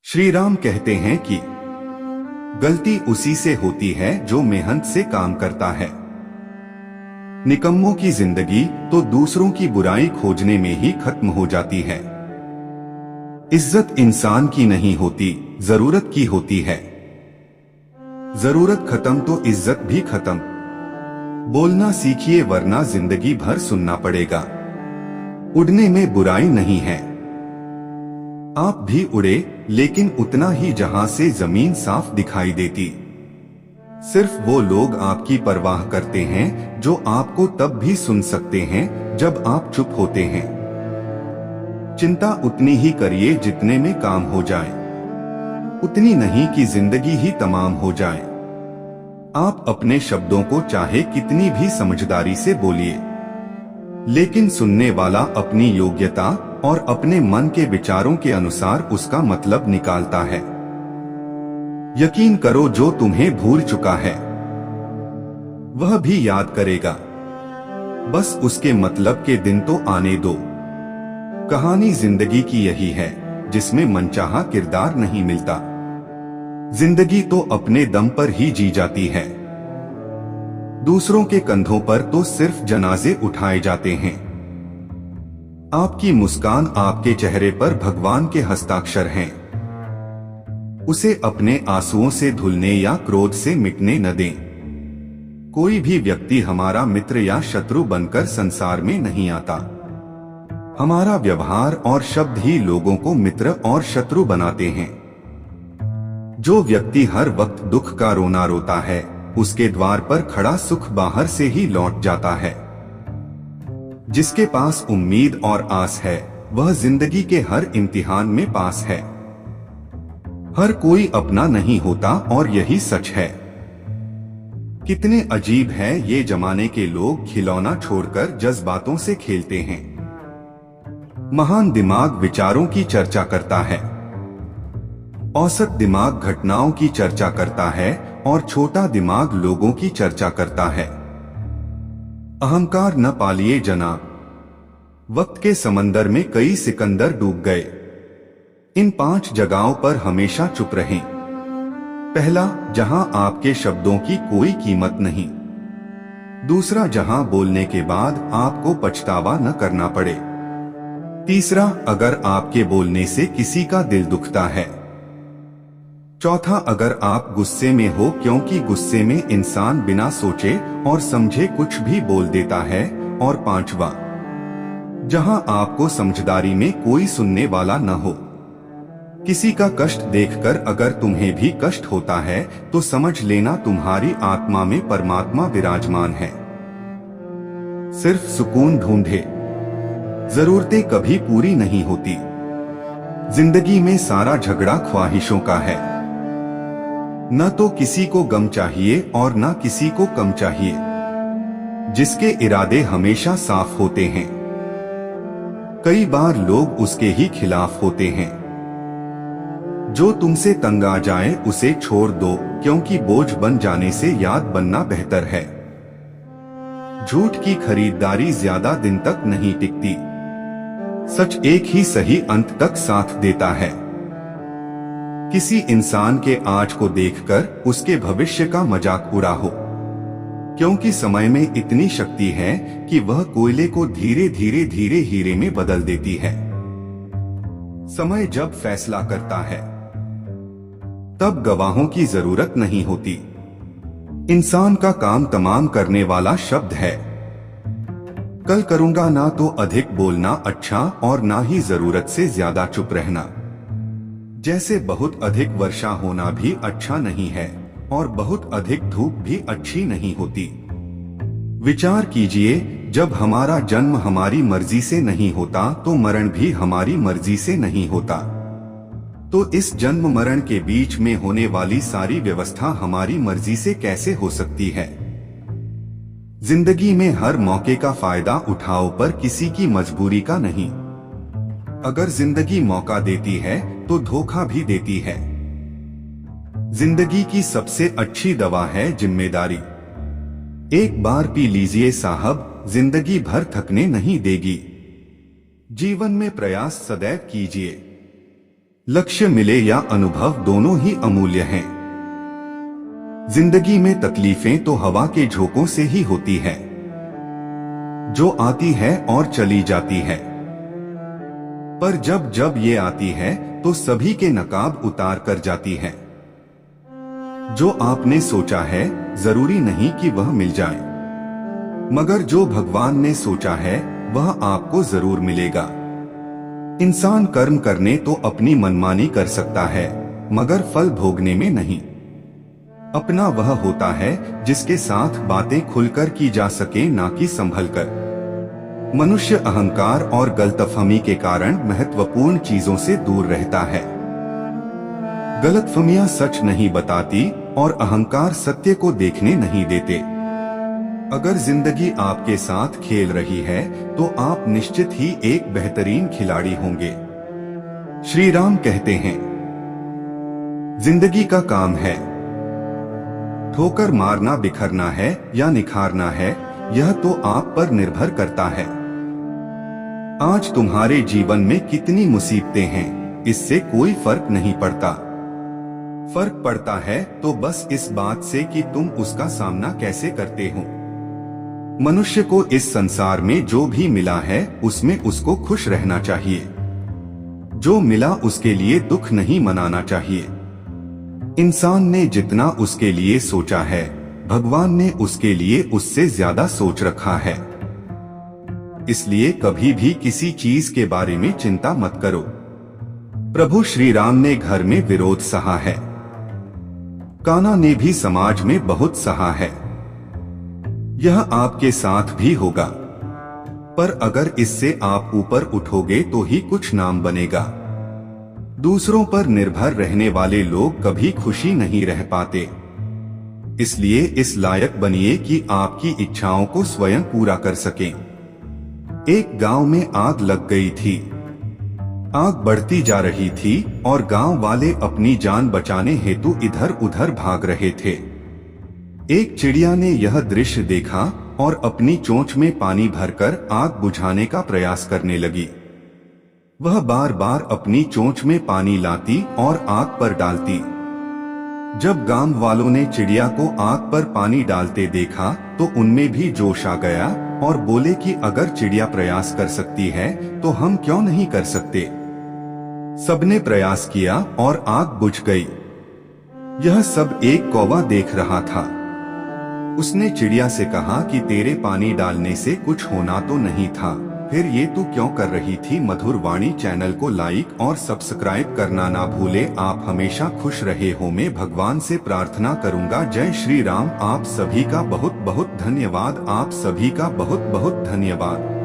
श्री राम कहते हैं कि गलती उसी से होती है जो मेहनत से काम करता है। निकम्मों की जिंदगी तो दूसरों की बुराई खोजने में ही खत्म हो जाती है। इज्जत इंसान की नहीं होती, जरूरत की होती है। जरूरत खत्म तो इज्जत भी खत्म। बोलना सीखिए वरना जिंदगी भर सुनना पड़ेगा। उड़ने में बुराई नहीं है। आप भी उड़े, लेकिन उतना ही जहां से जमीन साफ दिखाई देती। सिर्फ वो लोग आपकी परवाह करते हैं जो आपको तब भी सुन सकते हैं जब आप चुप होते हैं। चिंता उतनी ही करिए जितने में काम हो जाए, उतनी नहीं कि जिंदगी ही तमाम हो जाए। आप अपने शब्दों को चाहे कितनी भी समझदारी से बोलिए, लेकिन सुनने वाला अपनी योग्यता और अपने मन के विचारों के अनुसार उसका मतलब निकालता है। यकीन करो, जो तुम्हें भूल चुका है वह भी याद करेगा। बस उसके मतलब के दिन तो आने दो। कहानी जिंदगी की यही है जिसमें मनचाहा किरदार नहीं मिलता। जिंदगी तो अपने दम पर ही जी जाती है। दूसरों के कंधों पर तो सिर्फ जनाजे उठाए जाते हैं। आपकी मुस्कान आपके चेहरे पर भगवान के हस्ताक्षर हैं। उसे अपने आंसुओं से धुलने या क्रोध से मिटने न दें। कोई भी व्यक्ति हमारा मित्र या शत्रु बनकर संसार में नहीं आता। हमारा व्यवहार और शब्द ही लोगों को मित्र और शत्रु बनाते हैं। जो व्यक्ति हर वक्त दुख का रोना रोता है, उसके द्वार पर खड़ा सुख बाहर से ही लौट जाता है। जिसके पास उम्मीद और आस है, वह जिंदगी के हर इम्तिहान में पास है। हर कोई अपना नहीं होता और यही सच है। कितने अजीब है ये जमाने के लोग, खिलौना छोड़कर जज्बातों से खेलते हैं। महान दिमाग विचारों की चर्चा करता है, औसत दिमाग घटनाओं की चर्चा करता है और छोटा दिमाग लोगों की चर्चा करता है। अहंकार न पालिए जनाब। वक्त के समंदर में कई सिकंदर डूब गए। इन 5 जगहों पर हमेशा चुप रहें। पहला, जहां आपके शब्दों की कोई कीमत नहीं। दूसरा, जहां बोलने के बाद आपको पछतावा न करना पड़े। तीसरा, अगर आपके बोलने से किसी का दिल दुखता है। चौथा, अगर आप गुस्से में हो, क्योंकि गुस्से में इंसान बिना सोचे और समझे कुछ भी बोल देता है। और पांचवा, जहां आपको समझदारी में कोई सुनने वाला न हो। किसी का कष्ट देखकर अगर तुम्हें भी कष्ट होता है तो समझ लेना तुम्हारी आत्मा में परमात्मा विराजमान है। सिर्फ सुकून ढूंढे। जरूरतें कभी पूरी नहीं होती। जिंदगी में सारा झगड़ा ख्वाहिशों का है। न तो किसी को गम चाहिए और न किसी को कम चाहिए। जिसके इरादे हमेशा साफ होते हैं, कई बार लोग उसके ही खिलाफ होते हैं। जो तुमसे तंग आ जाए उसे छोड़ दो, क्योंकि बोझ बन जाने से याद बनना बेहतर है। झूठ की खरीदारी ज्यादा दिन तक नहीं टिकती। सच एक ही सही अंत तक साथ देता है। किसी इंसान के आज को देखकर उसके भविष्य का मजाक उड़ा हो, क्योंकि समय में इतनी शक्ति है कि वह कोयले को धीरे धीरे हीरे में बदल देती है। समय जब फैसला करता है तब गवाहों की जरूरत नहीं होती। इंसान का काम तमाम करने वाला शब्द है। कल करूंगा ना तो अधिक बोलना अच्छा, और ना ही जरूरत से ज्यादा चुप रहना। जैसे बहुत अधिक वर्षा होना भी अच्छा नहीं है और बहुत अधिक धूप भी अच्छी नहीं होती। विचार कीजिए, जब हमारा जन्म हमारी मर्जी से नहीं होता तो मरण भी हमारी मर्जी से नहीं होता। तो इस जन्म मरण के बीच में होने वाली सारी व्यवस्था हमारी मर्जी से कैसे हो सकती है? जिंदगी में हर मौके का फायदा उठाओ, पर किसी की मजबूरी का नहीं। अगर जिंदगी मौका देती है तो धोखा भी देती है। जिंदगी की सबसे अच्छी दवा है जिम्मेदारी। एक बार पी लीजिए साहब, जिंदगी भर थकने नहीं देगी। जीवन में प्रयास सदैव कीजिए, लक्ष्य मिले या अनुभव दोनों ही अमूल्य हैं। जिंदगी में तकलीफें तो हवा के झोंकों से ही होती है, जो आती है और चली जाती है। पर जब जब ये आती है तो सभी के नकाब उतार कर जाती है। जो आपने सोचा है जरूरी नहीं कि वह मिल जाए, मगर जो भगवान ने सोचा है वह आपको जरूर मिलेगा। इंसान कर्म करने तो अपनी मनमानी कर सकता है, मगर फल भोगने में नहीं। अपना वह होता है जिसके साथ बातें खुलकर की जा सके, ना कि संभलकर। मनुष्य अहंकार और गलतफहमी के कारण महत्वपूर्ण चीजों से दूर रहता है। गलतफहमियां सच नहीं बताती और अहंकार सत्य को देखने नहीं देते। अगर जिंदगी आपके साथ खेल रही है तो आप निश्चित ही एक बेहतरीन खिलाड़ी होंगे। श्री राम कहते हैं, जिंदगी का काम है ठोकर मारना, बिखरना है या निखारना है, यह तो आप पर निर्भर करता है। आज तुम्हारे जीवन में कितनी मुसीबतें हैं, इससे कोई फर्क नहीं पड़ता। फर्क पड़ता है तो बस इस बात से कि तुम उसका सामना कैसे करते हो। मनुष्य को इस संसार में जो भी मिला है उसमें उसको खुश रहना चाहिए। जो मिला उसके लिए दुख नहीं मनाना चाहिए। इंसान ने जितना उसके लिए सोचा है, भगवान ने उसके लिए उससे ज्यादा सोच रखा है। इसलिए कभी भी किसी चीज के बारे में चिंता मत करो। प्रभु श्री राम ने घर में विरोध सहा है, कान्हा ने भी समाज में बहुत सहा है। यह आपके साथ भी होगा, पर अगर इससे आप ऊपर उठोगे तो ही कुछ नाम बनेगा। दूसरों पर निर्भर रहने वाले लोग कभी खुशी नहीं रह पाते। इसलिए इस लायक बनिए कि आपकी इच्छाओं को स्वयं पूरा कर सकें। एक गांव में आग लग गई थी। आग बढ़ती जा रही थी और गांव वाले अपनी जान बचाने हेतु इधर उधर भाग रहे थे। एक चिड़िया ने यह दृश्य देखा और अपनी चोंच में पानी भरकर आग बुझाने का प्रयास करने लगी। वह बार बार अपनी चोंच में पानी लाती और आग पर डालती। जब गांव वालों ने चिड़िया को आग पर पानी डालते देखा तो उनमें भी जोश आ गया और बोले कि अगर चिड़िया प्रयास कर सकती है तो हम क्यों नहीं कर सकते। सबने प्रयास किया और आग बुझ गई। यह सब एक कौवा देख रहा था। उसने चिड़िया से कहा कि तेरे पानी डालने से कुछ होना तो नहीं था, फिर ये तू क्यों कर रही थी। मधुर वाणी चैनल को लाइक और सब्सक्राइब करना ना भूले। आप हमेशा खुश रहे हो, मैं भगवान से प्रार्थना करूंगा। जय श्री राम। आप सभी का बहुत बहुत धन्यवाद। आप सभी का बहुत बहुत धन्यवाद।